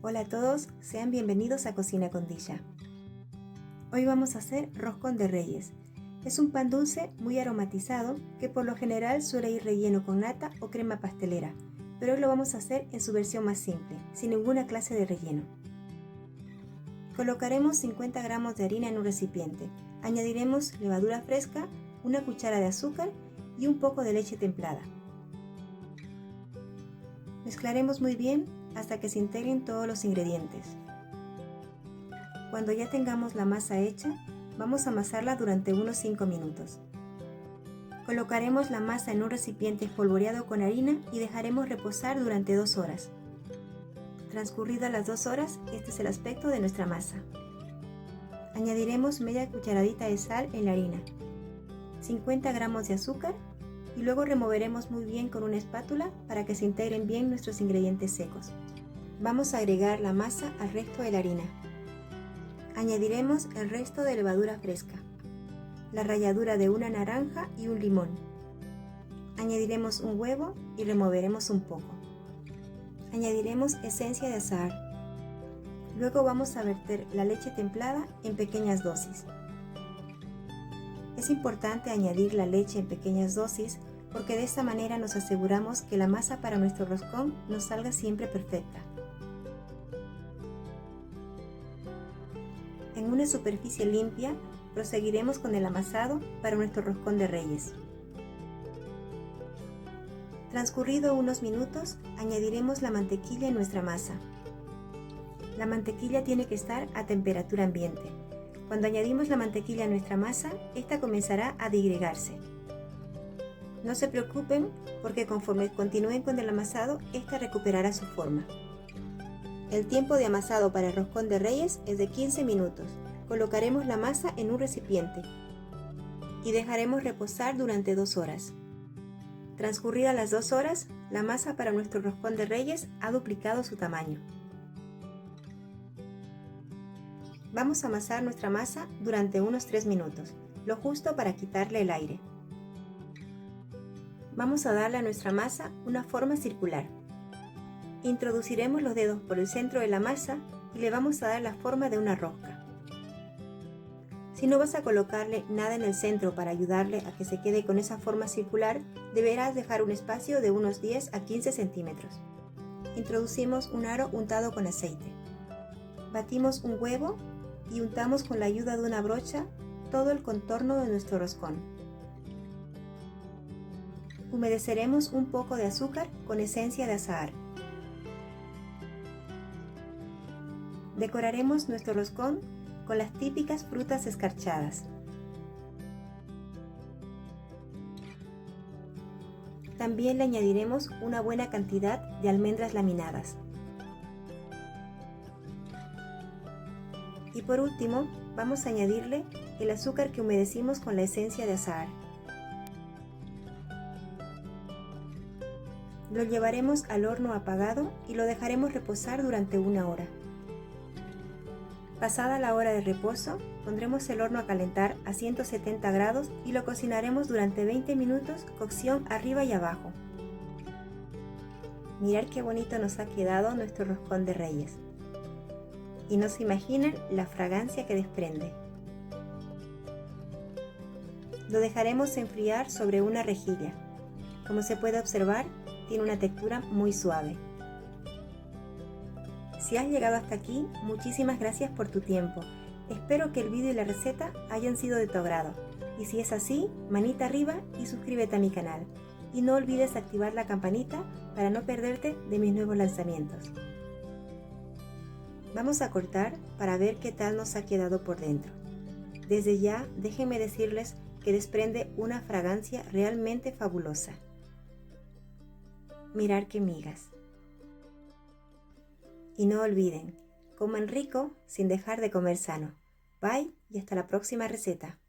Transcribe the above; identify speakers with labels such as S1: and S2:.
S1: Hola a todos, sean bienvenidos a Cocina con Disha. Hoy vamos a hacer roscón de reyes. Es un pan dulce muy aromatizado que por lo general suele ir relleno con nata o crema pastelera, pero hoy lo vamos a hacer en su versión más simple, sin ninguna clase de relleno. Colocaremos 50 gramos de harina en un recipiente. Añadiremos levadura fresca, una cuchara de azúcar y un poco de leche templada. Mezclaremos muy bien hasta que se integren todos los ingredientes. Cuando ya tengamos la masa hecha, vamos a amasarla durante unos 5 minutos. Colocaremos la masa en un recipiente espolvoreado con harina y dejaremos reposar durante 2 horas. Transcurridas las 2 horas, este es el aspecto de nuestra masa. Añadiremos media cucharadita de sal en la harina, 50 gramos de azúcar y luego removeremos muy bien con una espátula para que se integren bien nuestros ingredientes secos. Vamos a agregar la masa al resto de la harina. Añadiremos el resto de levadura fresca, la ralladura de una naranja y un limón. Añadiremos un huevo y removeremos un poco. Añadiremos esencia de azahar. Luego vamos a verter la leche templada en pequeñas dosis. Es importante añadir la leche en pequeñas dosis porque de esta manera nos aseguramos que la masa para nuestro roscón nos salga siempre perfecta. En una superficie limpia proseguiremos con el amasado para nuestro roscón de reyes. Transcurrido unos minutos, añadiremos la mantequilla en nuestra masa. La mantequilla tiene que estar a temperatura ambiente. Cuando añadimos la mantequilla a nuestra masa, esta comenzará a digregarse. No se preocupen porque conforme continúen con el amasado, esta recuperará su forma. El tiempo de amasado para el roscón de reyes es de 15 minutos. Colocaremos la masa en un recipiente y dejaremos reposar durante 2 horas. Transcurridas las 2 horas, la masa para nuestro roscón de reyes ha duplicado su tamaño. Vamos a amasar nuestra masa durante unos 3 minutos, lo justo para quitarle el aire. Vamos a darle a nuestra masa una forma circular. Introduciremos los dedos por el centro de la masa y le vamos a dar la forma de una rosca. Si no vas a colocarle nada en el centro para ayudarle a que se quede con esa forma circular, deberás dejar un espacio de unos 10 a 15 centímetros. Introducimos un aro untado con aceite. Batimos un huevo y untamos con la ayuda de una brocha todo el contorno de nuestro roscón. Humedeceremos un poco de azúcar con esencia de azahar. Decoraremos nuestro roscón con las típicas frutas escarchadas. También le añadiremos una buena cantidad de almendras laminadas. Y por último, vamos a añadirle el azúcar que humedecimos con la esencia de azahar. Lo llevaremos al horno apagado y lo dejaremos reposar durante 1 hora. Pasada la hora de reposo, pondremos el horno a calentar a 170 grados y lo cocinaremos durante 20 minutos, cocción arriba y abajo. Mirad qué bonito nos ha quedado nuestro roscón de reyes. Y no se imaginan la fragancia que desprende. Lo dejaremos enfriar sobre una rejilla. Como se puede observar, tiene una textura muy suave. Si has llegado hasta aquí, muchísimas gracias por tu tiempo. Espero que el vídeo y la receta hayan sido de tu agrado. Y si es así, manita arriba y suscríbete a mi canal. Y no olvides activar la campanita para no perderte de mis nuevos lanzamientos. Vamos a cortar para ver qué tal nos ha quedado por dentro. Desde ya, déjenme decirles que desprende una fragancia realmente fabulosa. Mirad qué migas. Y no olviden, coman rico sin dejar de comer sano. Bye y hasta la próxima receta.